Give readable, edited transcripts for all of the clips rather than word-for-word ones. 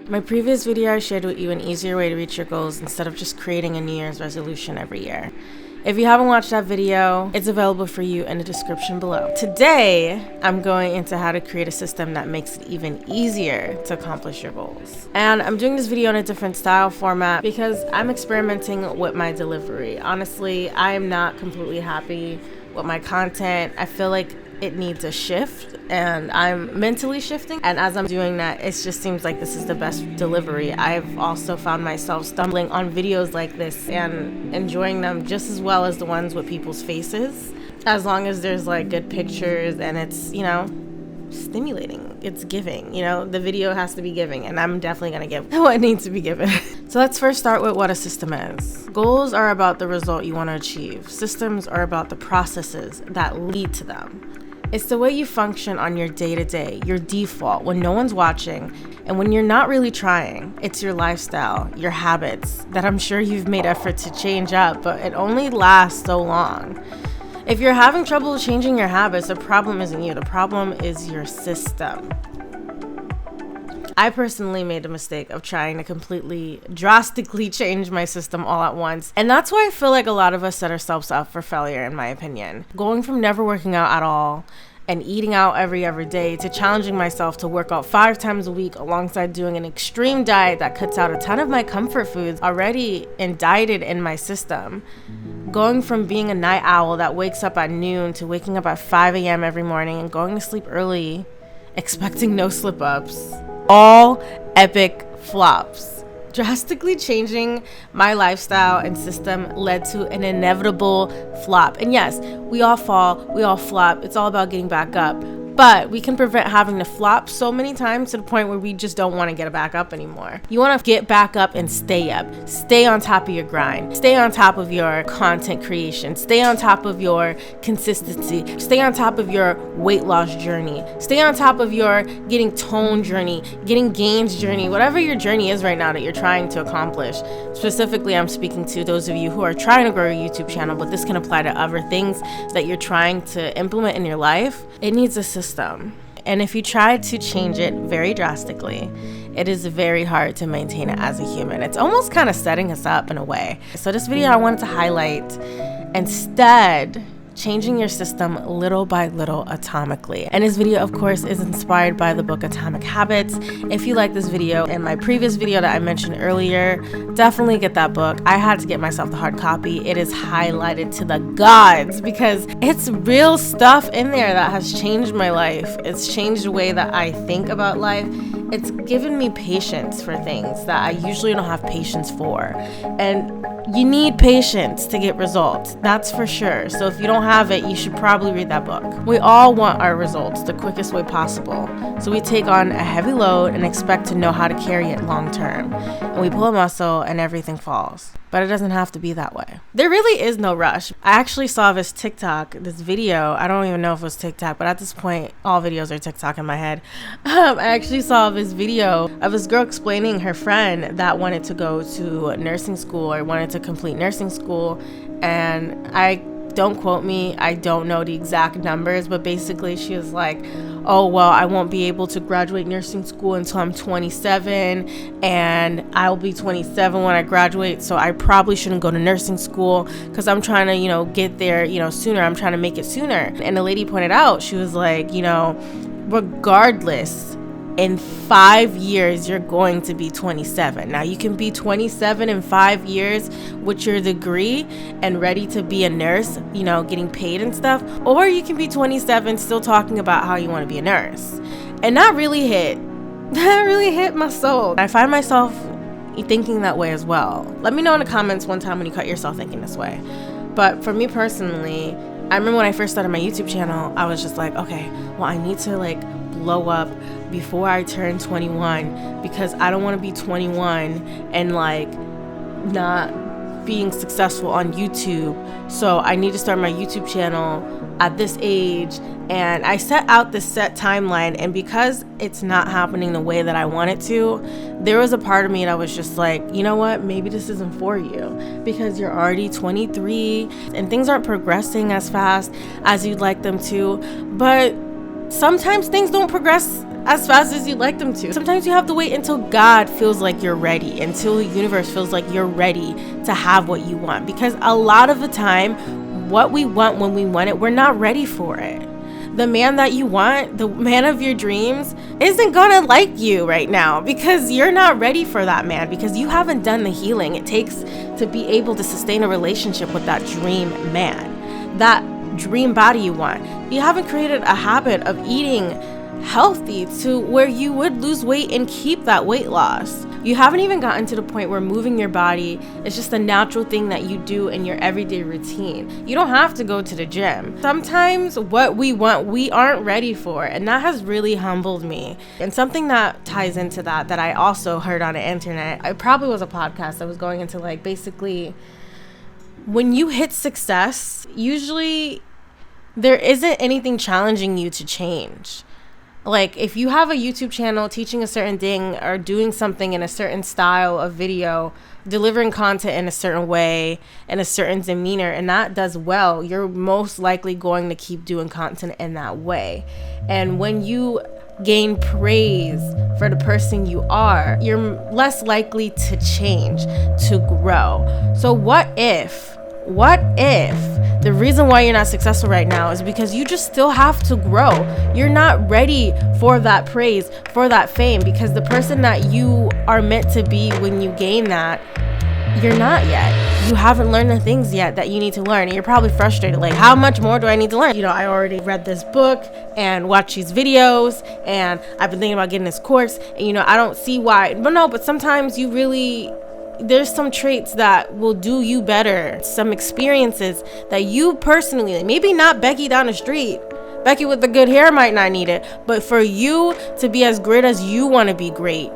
My previous video, I shared with you an easier way to reach your goals instead of just creating a New Year's resolution every year. If you haven't watched that video, it's available for you in the description below. Today, I'm going into how to create a system that makes it even easier to accomplish your goals. And I'm doing this video in a different style format because I'm experimenting with my delivery. Honestly, I am not completely happy with my content. I feel like it needs a shift, and I'm mentally shifting, and as I'm doing that, it just seems like this is the best delivery. I've also found myself stumbling on videos like this and enjoying them just as well as the ones with people's faces, as long as there's like good pictures and it's, you know, stimulating, it's giving, you know, the video has to be giving, and I'm definitely gonna give what needs to be given. So let's first start with what a system is. Goals are about the result you want to achieve. Systems are about the processes that lead to them. It's the way you function on your day-to-day, your default, when no one's watching, and when you're not really trying. It's your lifestyle, your habits, that I'm sure you've made effort to change up, but it only lasts so long. If you're having trouble changing your habits, the problem isn't you, the problem is your system. I personally made the mistake of trying to drastically change my system all at once. And that's why I feel like a lot of us set ourselves up for failure, in my opinion. Going from never working out at all and eating out every other day to challenging myself to work out 5 times a week alongside doing an extreme diet that cuts out a ton of my comfort foods already indicted in my system. Going from being a night owl that wakes up at noon to waking up at 5 a.m. every morning and going to sleep early, expecting no slip-ups. All epic flops. Drastically changing my lifestyle and system led to an inevitable flop. And yes, we all fall, we all flop. It's all about getting back up. But we can prevent having to flop so many times to the point where we just don't want to get back up anymore. You want to get back up and stay up. Stay on top of your grind. Stay on top of your content creation. Stay on top of your consistency. Stay on top of your weight loss journey. Stay on top of your getting tone journey, getting gains journey, whatever your journey is right now that you're trying to accomplish. Specifically, I'm speaking to those of you who are trying to grow your YouTube channel, but this can apply to other things that you're trying to implement in your life. It needs a system. And if you try to change it very drastically, it is very hard to maintain it as a human. It's almost kind of setting us up in a way. So this video, I wanted to highlight instead changing your system little by little atomically. And this video, of course, is inspired by the book Atomic Habits. If you like this video and my previous video that I mentioned earlier, definitely get that book. I had to get myself the hard copy. It is highlighted to the gods because it's real stuff in there that has changed my life. It's changed the way that I think about life. It's given me patience for things that I usually don't have patience for. And you need patience to get results, that's for sure. So if you don't have it, you should probably read that book. We all want our results the quickest way possible. So we take on a heavy load and expect to know how to carry it long term. And we pull a muscle and everything falls. But it doesn't have to be that way. There really is no rush. I actually saw this video. I don't even know if it was TikTok, but at this point, all videos are TikTok in my head. I actually saw this video of this girl explaining her friend that wanted to go to nursing school or wanted to complete nursing school. And don't quote me, I don't know the exact numbers, but basically she was like, oh, well, I won't be able to graduate nursing school until I'm 27, and I'll be 27 when I graduate, so I probably shouldn't go to nursing school because I'm trying to, get there, sooner. I'm trying to make it sooner. And the lady pointed out, she was like, regardless, in 5 years, you're going to be 27. Now, you can be 27 in 5 years with your degree and ready to be a nurse, getting paid and stuff. Or you can be 27 still talking about how you want to be a nurse. And that really hit my soul. I find myself thinking that way as well. Let me know in the comments one time when you caught yourself thinking this way. But for me personally, I remember when I first started my YouTube channel, I was just like, okay, well, I need to blow up before I turn 21 because I don't want to be 21 and not being successful on YouTube. So I need to start my YouTube channel at this age. And I set out this set timeline, and because it's not happening the way that I want it to, there was a part of me that was just like, you know what, maybe this isn't for you because you're already 23 and things aren't progressing as fast as you'd like them to. But sometimes things don't progress as fast as you'd like them to. Sometimes you have to wait until God feels like you're ready, until the universe feels like you're ready to have what you want. Because a lot of the time, what we want when we want it, we're not ready for it. The man that you want, the man of your dreams, isn't gonna like you right now because you're not ready for that man, because you haven't done the healing it takes to be able to sustain a relationship with that dream man, that dream body you want. You haven't created a habit of eating healthy to where you would lose weight and keep that weight loss. You haven't even gotten to the point where moving your body is just a natural thing that you do in your everyday routine. You don't have to go to the gym. Sometimes what we want, we aren't ready for, and that has really humbled me. And something that ties into that I also heard on the internet, it probably was a podcast that was going into like basically when you hit success, usually there isn't anything challenging you to change. Like if you have a YouTube channel teaching a certain thing or doing something in a certain style of video, delivering content in a certain way, in a certain demeanor, and that does well, you're most likely going to keep doing content in that way. And when you gain praise for the person you are, you're less likely to change, to grow. So what if the reason why you're not successful right now is because you just still have to grow? You're not ready for that praise, for that fame, because the person that you are meant to be when you gain that, you're not yet. You haven't learned the things yet that you need to learn. And you're probably frustrated, like, how much more do I need to learn? You know, I already read this book and watched these videos, and I've been thinking about getting this course, and, you know, I don't see why. But sometimes you really... there's some traits that will do you better, some experiences that you personally, maybe not Becky down the street, Becky with the good hair might not need it, but for you to be as great as you want to be great,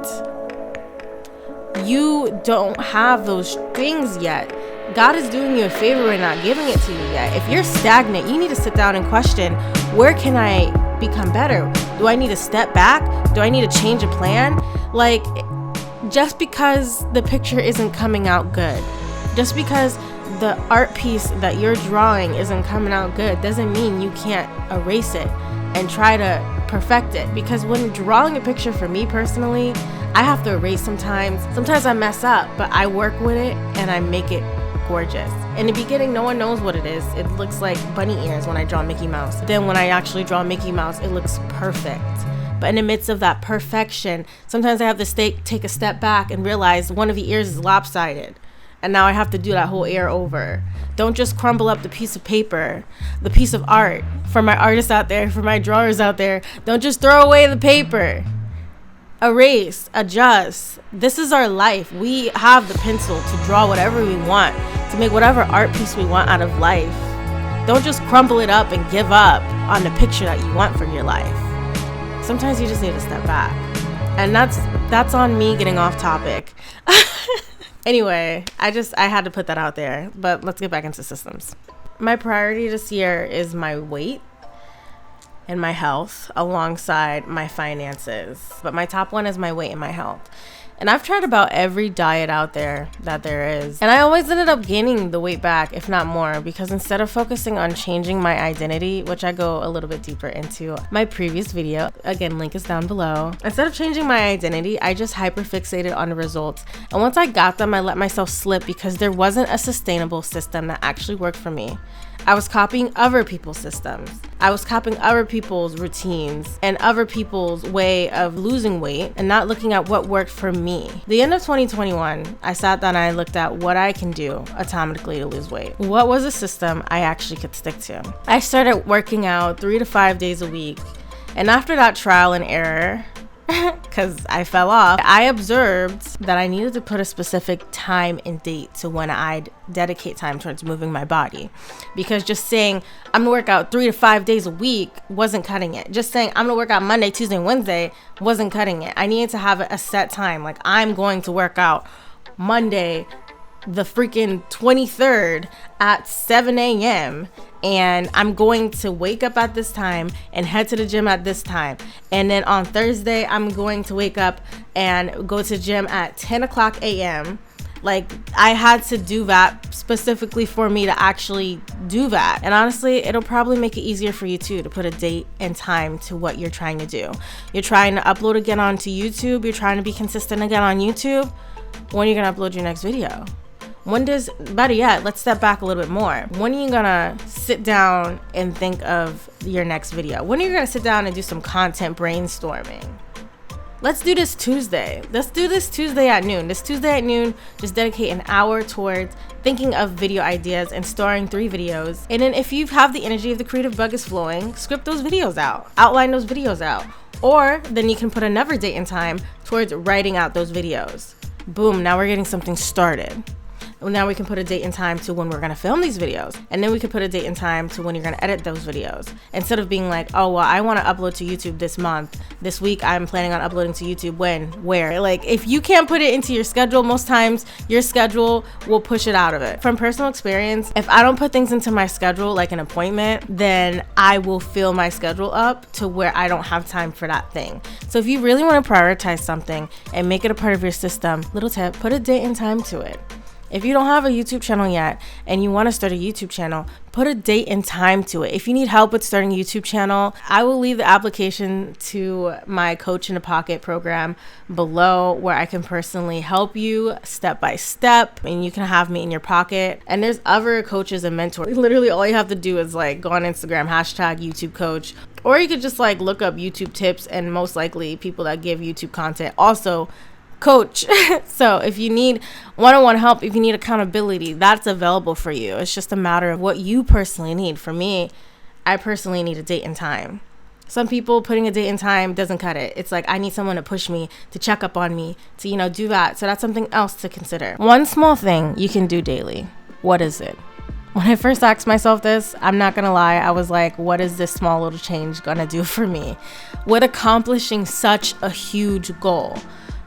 you don't have those things yet. God is doing you a favor by not giving it to you yet. If you're stagnant, you need to sit down and question, where can I become better? Do I need to step back? Do I need to change a plan? Like, just because the picture isn't coming out good, just because the art piece that you're drawing isn't coming out good, doesn't mean you can't erase it and try to perfect it. Because when drawing a picture, for me personally, I have to erase sometimes. Sometimes I mess up, but I work with it and I make it gorgeous. In the beginning, no one knows what it is. It looks like bunny ears when I draw Mickey Mouse. Then when I actually draw Mickey Mouse, it looks perfect. But in the midst of that perfection, sometimes I have to take a step back and realize one of the ears is lopsided. And now I have to do that whole ear over. Don't just crumble up the piece of paper, the piece of art. For my artists out there, for my drawers out there, don't just throw away the paper. Erase, adjust. This is our life. We have the pencil to draw whatever we want, to make whatever art piece we want out of life. Don't just crumble it up and give up on the picture that you want for your life. Sometimes you just need to step back. And that's on me getting off topic. Anyway, I had to put that out there. But let's get back into systems. My priority this year is my weight and my health alongside my finances. But my top one is my weight and my health. And I've tried about every diet out there that there is. And I always ended up gaining the weight back, if not more, because instead of focusing on changing my identity, which I go a little bit deeper into my previous video, again, link is down below. Instead of changing my identity, I just hyperfixated on the results. And once I got them, I let myself slip because there wasn't a sustainable system that actually worked for me. I was copying other people's systems. I was copying other people's routines and other people's way of losing weight and not looking at what worked for me. The end of 2021, I sat down and I looked at what I can do atomically to lose weight. What was a system I actually could stick to? I started working out 3 to 5 days a week. And after that trial and error, because I fell off, I observed that I needed to put a specific time and date to when I'd dedicate time towards moving my body. Because just saying I'm gonna work out 3 to 5 days a week wasn't cutting it. Just saying I'm gonna work out Monday, Tuesday, and Wednesday wasn't cutting it. I needed to have a set time. Like, I'm going to work out Monday, the freaking 23rd at 7 a.m. and I'm going to wake up at this time and head to the gym at this time. And then on Thursday, I'm going to wake up and go to the gym at 10 o'clock a.m. Like, I had to do that specifically for me to actually do that. And honestly, it'll probably make it easier for you too to put a date and time to what you're trying to do. You're trying to upload again onto YouTube. You're trying to be consistent again on YouTube. When are you gonna upload your next video? Better yet, let's step back a little bit more. When are you gonna sit down and think of your next video? When are you gonna sit down and do some content brainstorming? Let's do this Tuesday. Let's do this Tuesday at noon. This Tuesday at noon, just dedicate an hour towards thinking of video ideas and starring 3 videos. And then if you have the energy, if the creative bug is flowing, script those videos out, outline those videos out. Or then you can put another date and time towards writing out those videos. Boom, now we're getting something started. Well, now we can put a date and time to when we're gonna film these videos. And then we can put a date and time to when you're gonna edit those videos. Instead of being like, oh, well, I wanna upload to YouTube this month. This week, I'm planning on uploading to YouTube when, where. Like, if you can't put it into your schedule, most times your schedule will push it out of it. From personal experience, if I don't put things into my schedule, like an appointment, then I will fill my schedule up to where I don't have time for that thing. So if you really wanna prioritize something and make it a part of your system, little tip, put a date and time to it. If you don't have a YouTube channel yet and you want to start a YouTube channel, put a date and time to it. If you need help with starting a YouTube channel, I will leave the application to my Coach in a Pocket program below, where I can personally help you step by step, and you can have me in your pocket. And there's other coaches and mentors. Literally all you have to do is like go on Instagram, hashtag YouTube coach, or you could just like look up YouTube tips, and most likely people that give YouTube content also coach. So if you need one-on-one help, if you need accountability, that's available for you. It's just a matter of what you personally need. For me, I personally need a date and time. Some people, putting a date and time doesn't cut it. It's like, I need someone to push me, to check up on me, to, do that. So that's something else to consider. One small thing you can do daily. What is it? When I first asked myself this, I'm not gonna lie, I was like, what is this small little change gonna do for me? What accomplishing such a huge goal?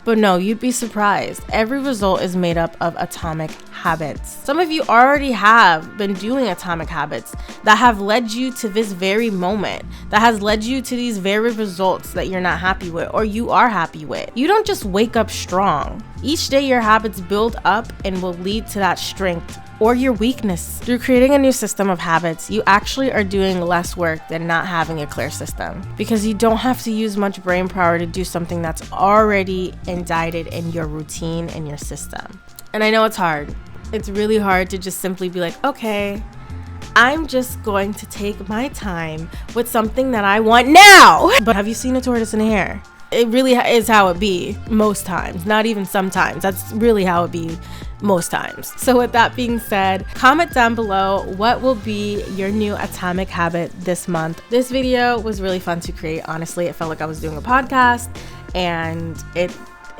But no, you'd be surprised. Every result is made up of atomic habits. Some of you already have been doing atomic habits that have led you to this very moment, that has led you to these very results that you're not happy with or you are happy with. You don't just wake up strong. Each day your habits build up and will lead to that strength or your weakness. Through creating a new system of habits, you actually are doing less work than not having a clear system, because you don't have to use much brain power to do something that's already indicted in your routine and your system. And I know it's hard. It's really hard to just simply be like, okay, I'm just going to take my time with something that I want now. But have you seen a tortoise and a hare? It really is how it be most times, not even sometimes. That's really how it be most times. So with that being said, comment down below what will be your new atomic habit this month. This video was really fun to create. Honestly, it felt like I was doing a podcast, and it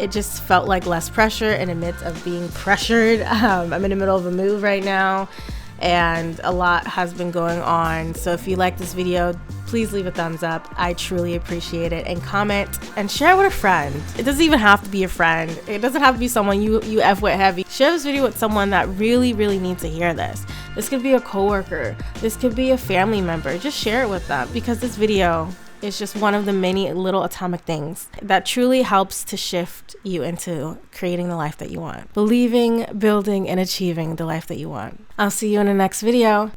just felt like less pressure in the midst of being pressured. I'm in the middle of a move right now, and a lot has been going on. So if you like this video, please leave a thumbs up. I truly appreciate it. And comment and share with a friend. It doesn't even have to be a friend. It doesn't have to be someone you F with heavy. Share this video with someone that really, really needs to hear this. This could be a coworker. This could be a family member. Just share it with them, because this video is just one of the many little atomic things that truly helps to shift you into creating the life that you want. Believing, building, and achieving the life that you want. I'll see you in the next video.